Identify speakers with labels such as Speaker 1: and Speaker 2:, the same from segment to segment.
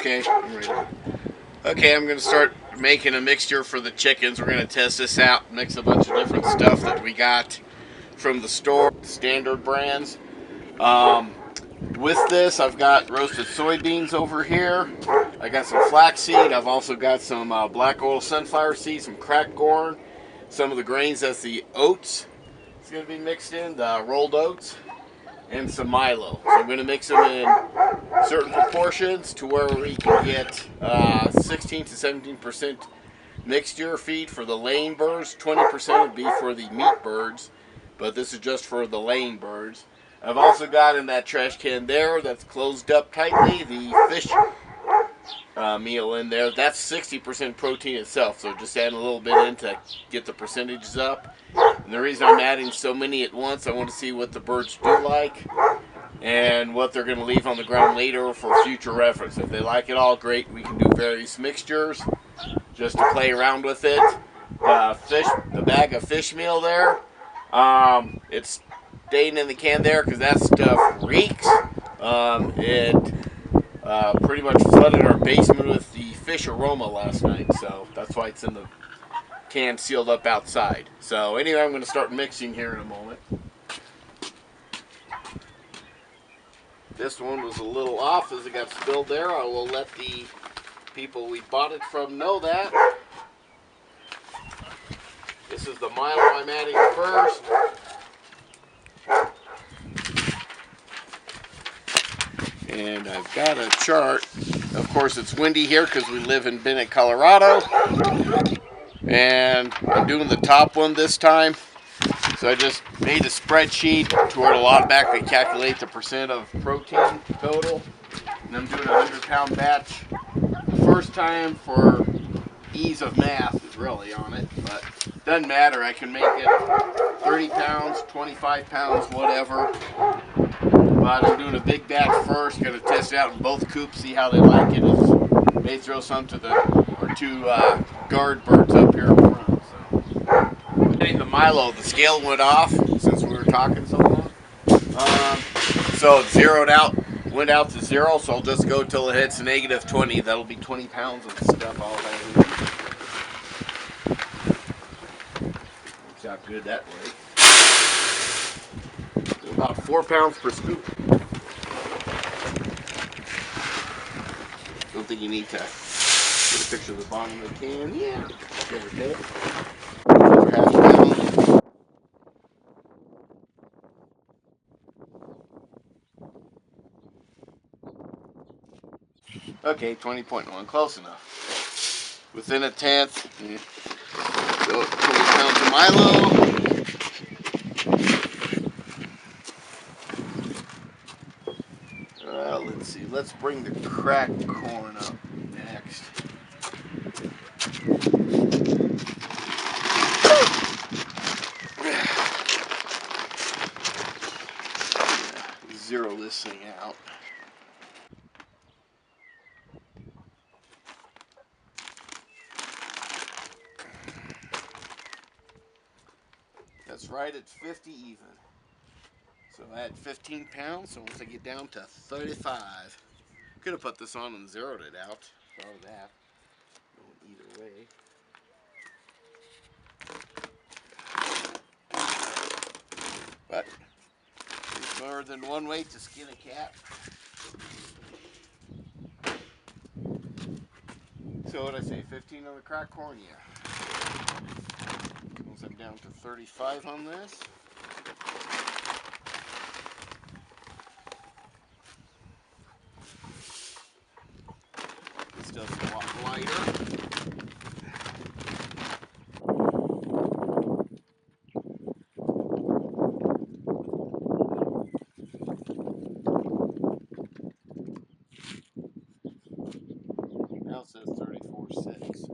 Speaker 1: Okay, I'm ready. Okay, I'm going to start making a mixture for the chickens. We're going to test this out, mix a bunch of different stuff that we got from the store, standard brands. Um, with this, I've got roasted soybeans over here. I got some flaxseed. I've also got some black oil sunflower seeds, some cracked corn, some of the grains that's the oats. It's going to be mixed in, the rolled oats, and some Milo. So I'm going to mix them in certain proportions to where we can get 16 to 17% mixture feed for the laying birds. 20% would be for the meat birds, but this is just for the laying birds. I've also got in that trash can there that's closed up tightly the fish meal in there. That's 60% protein itself, so just adding a little bit in to get the percentages up. And the reason I'm adding so many at once, I want to see what the birds do like and what they're going to leave on the ground later for future reference. If they like it all, great. We can do various mixtures just to play around with it. The bag of fish meal there, it's staying in the can there because that stuff reeks. It pretty much flooded our basement with the fish aroma last night, so that's why it's in the can sealed up outside. So anyway, I'm going to start mixing here in a moment. This one was a little off as it got spilled there. I will let the people we bought it from know that. This is the Milo I'm adding first. And I've got a chart. Of course, it's windy here because we live in Bennett, Colorado. And I'm doing the top one this time. So I just made a spreadsheet to where it'll automatically calculate the percent of protein total. And I'm doing a 100-pound batch the first time for ease of math, really, on it. But it doesn't matter. I can make it 30 pounds, 25 pounds, whatever. But I'm doing a big batch first. Going to test it out in both coops, see how they like it. May throw some to the two guard birds up here in front. So, getting the Milo, the scale went off since we were talking so long. So it zeroed out, went out to zero. So I'll just go till it hits negative 20. That'll be 20 pounds of stuff I'll have. Works out good that way. About 4 pounds per scoop. Don't think you need to get a picture of the bottom of the can. Yeah. Give or take. Half pound. Okay, 20.1. Close enough. Within a tenth. Go 20 pounds of Milo. Let's see. Let's bring the cracked corn up next. Zero this thing out. That's right at 50 even. So I had 15 pounds, so once I get down to 35, could have put this on and zeroed it out. Thought of that. Either way. But there's more than one way to skin a cat. So what did I say, 15 on the cracked corn? Yeah. Once I'm down to 35 on this. This does a lot lighter. Now it says 34.6.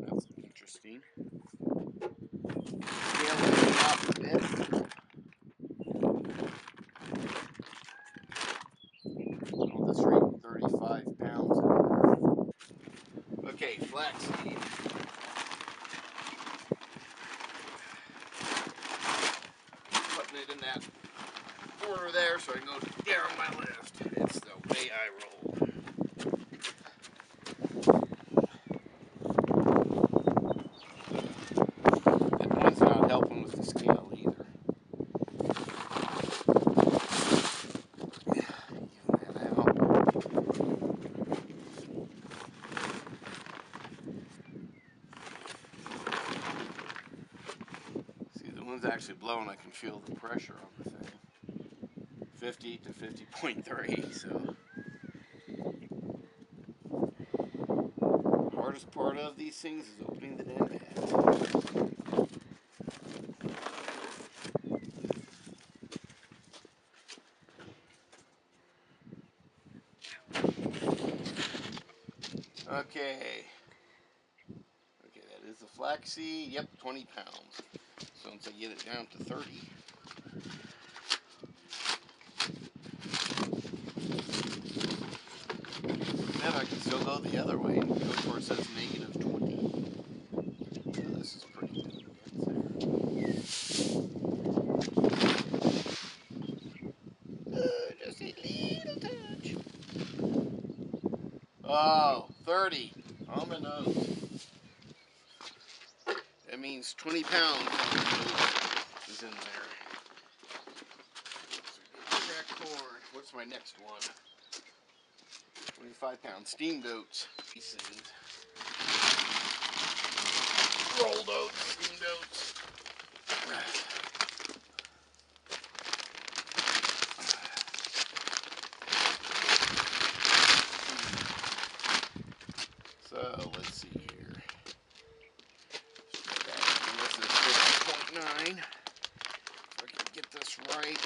Speaker 1: That's interesting. Scale it off a bit. Oh, that's right, 35 pounds in there. Okay, flaxseed. Putting it in that order there so I can go down my list. It's the way I roll. Mine's not helping with the scale either. Even that out. See, the wind's actually blowing. I can feel the pressure on the thing. 50 to 50.3, so. The hardest part of these things is opening the damn hat. Okay. Okay, that is the flaxseed. Yep, 20 pounds. So once I get it down to 30. Then I can still go the other way and go where it says negative 20. Oh, this is pretty good. Just a little touch. Oh, 30 on my nose. That means 20 pounds is in there. So cracked corn. What's my next one? 25-pound steamed oats. Seasoned. Rolled oats, steamed oats. So let's see here. This is 50.9. If I can get this right.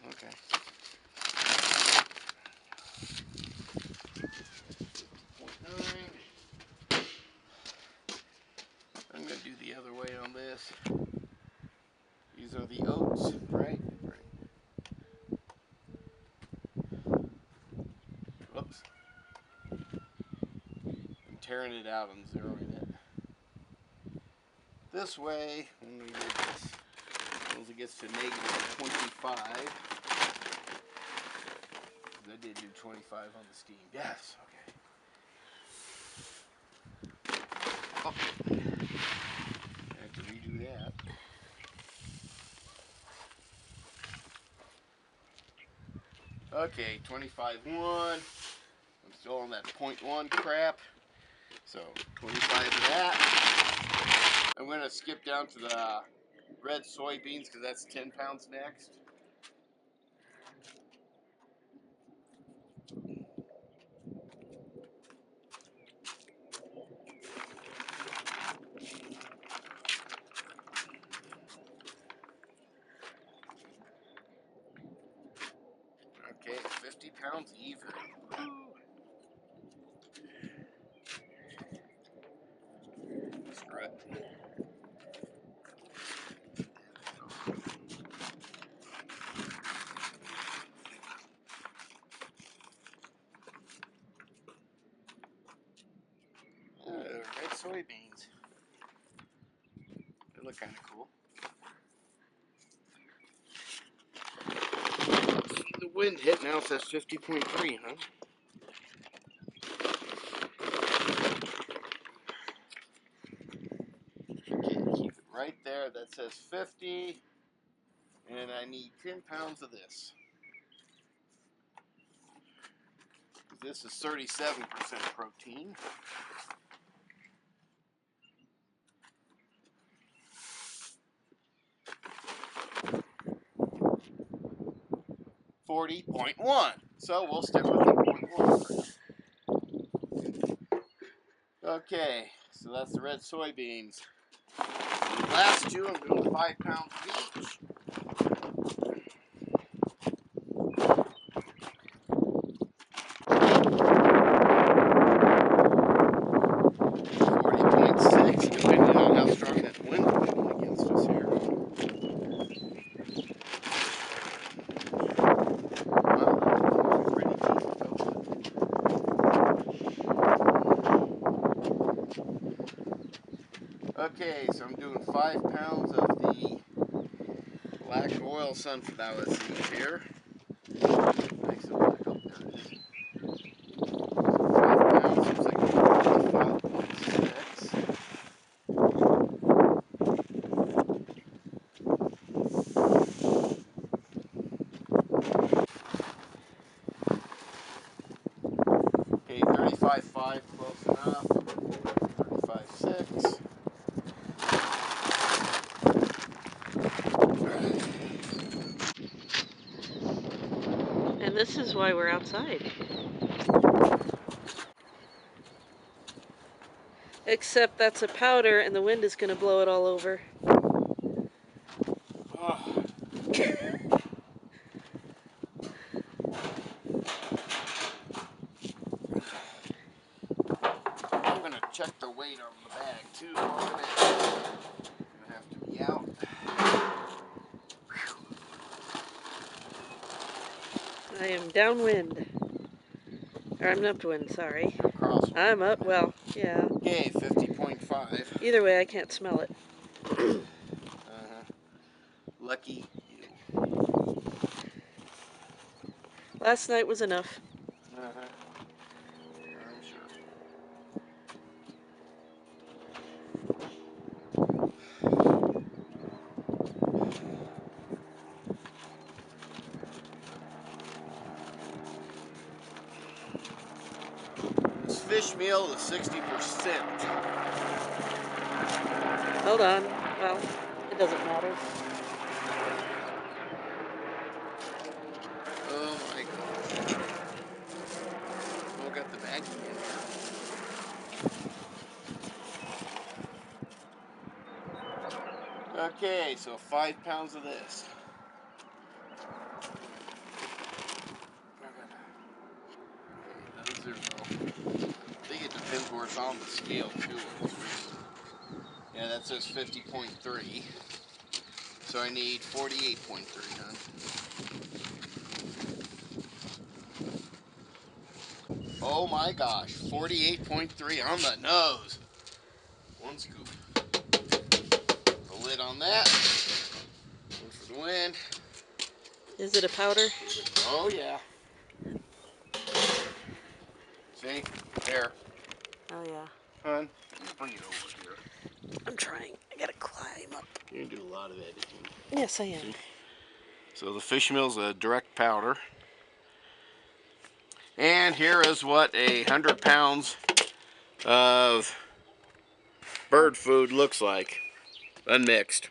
Speaker 1: Okay. 50.9. I'm going to do the other way on this. These are the oats, right? Whoops. I'm tearing it out and zeroing it. This way, when we do this, once it gets to negative 25, I did do 25 on the steam. Yes, okay. Oh. I have to redo that. Okay, 25.1. I'm still on that 0.1 crap. So 25 of that. I'm going to skip down to the red soybeans because that's 10 pounds next. Okay, 50 pounds even. Screw it. Red soybeans. They look kind of cool. The wind hit now says 50.3, huh? Okay, keep it right there. That says 50. And I need 10 pounds of this. This is 37% protein. .1. So we'll stick with the 0.1. Okay, so that's the red soybeans. And the last two, I'm doing 5 pounds each. Depending on how strong that wind is blowing against us here. Okay, so I'm doing 5 pounds of the black oil sunflower seeds here. Nice and black. Oh, there it is. 5 pounds, looks like 5.6.
Speaker 2: is why we're outside. Except that's a powder and the wind is going to blow it all over.
Speaker 1: Oh. I'm going to check the weight on the bag too. I'm going to have to be out.
Speaker 2: I am downwind. Or I'm upwind, sorry.
Speaker 1: You're crosswind.
Speaker 2: I'm up, well, yeah.
Speaker 1: Okay, 50.5.
Speaker 2: Either way, I can't smell it.
Speaker 1: Lucky you.
Speaker 2: Last night was enough.
Speaker 1: I'm sure. This fish meal is 60%.
Speaker 2: Hold on. Well, it doesn't matter.
Speaker 1: Oh my gosh. Oh, got the baggie in here. Okay, so 5 pounds of this. Okay, I think it depends where it's on the scale too. Yeah, that says 50.3. So I need 48.3, huh? Oh my gosh, 48.3 on the nose. One scoop. The lid on that. One for the wind.
Speaker 2: Is it a powder?
Speaker 1: Oh yeah. See? There.
Speaker 2: Oh, yeah.
Speaker 1: Hun, bring it over here.
Speaker 2: I'm trying. I gotta climb up.
Speaker 1: You can do a lot of editing.
Speaker 2: Yes, I am.
Speaker 1: See? So the fish meal's a direct powder. And here is what 100 pounds of bird food looks like, unmixed.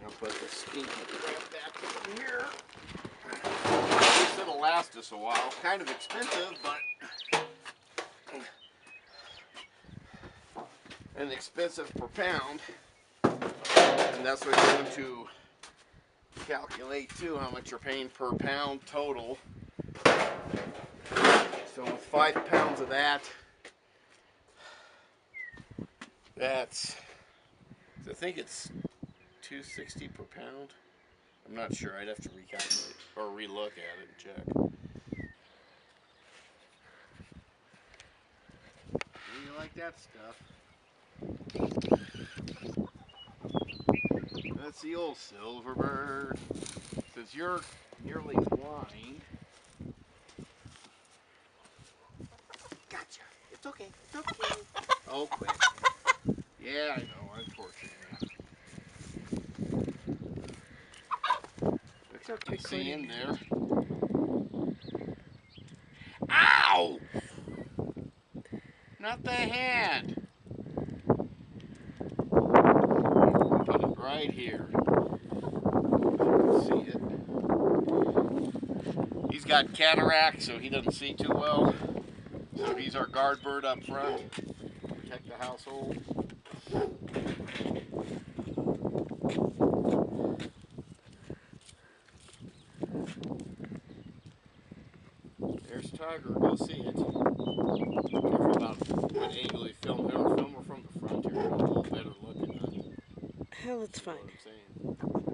Speaker 1: I'll put the stinky crap back in here. At least it'll last us a while. Kind of expensive, but and expensive per pound. And that's what you're going to calculate too, how much you're paying per pound total. So with 5 pounds of that, that's, I think it's $2.60 per pound. I'm not sure. I'd have to recalculate or relook at it and check. You like that stuff? That's the old silverbird. Since you're nearly blind. Gotcha. It's okay. It's okay. Oh, quick. Yeah, I know. Unfortunately. It's okay. See in there. Ow! Not the hand. Put it right here. See it. He's got cataract, so he doesn't see too well. So he's our guard bird up front. Protect the household. There's Tiger. Go see it. Careful about what angle you film her. Film her from the front here. A little better looking.
Speaker 2: Hell, it's fine.
Speaker 1: What I'm saying.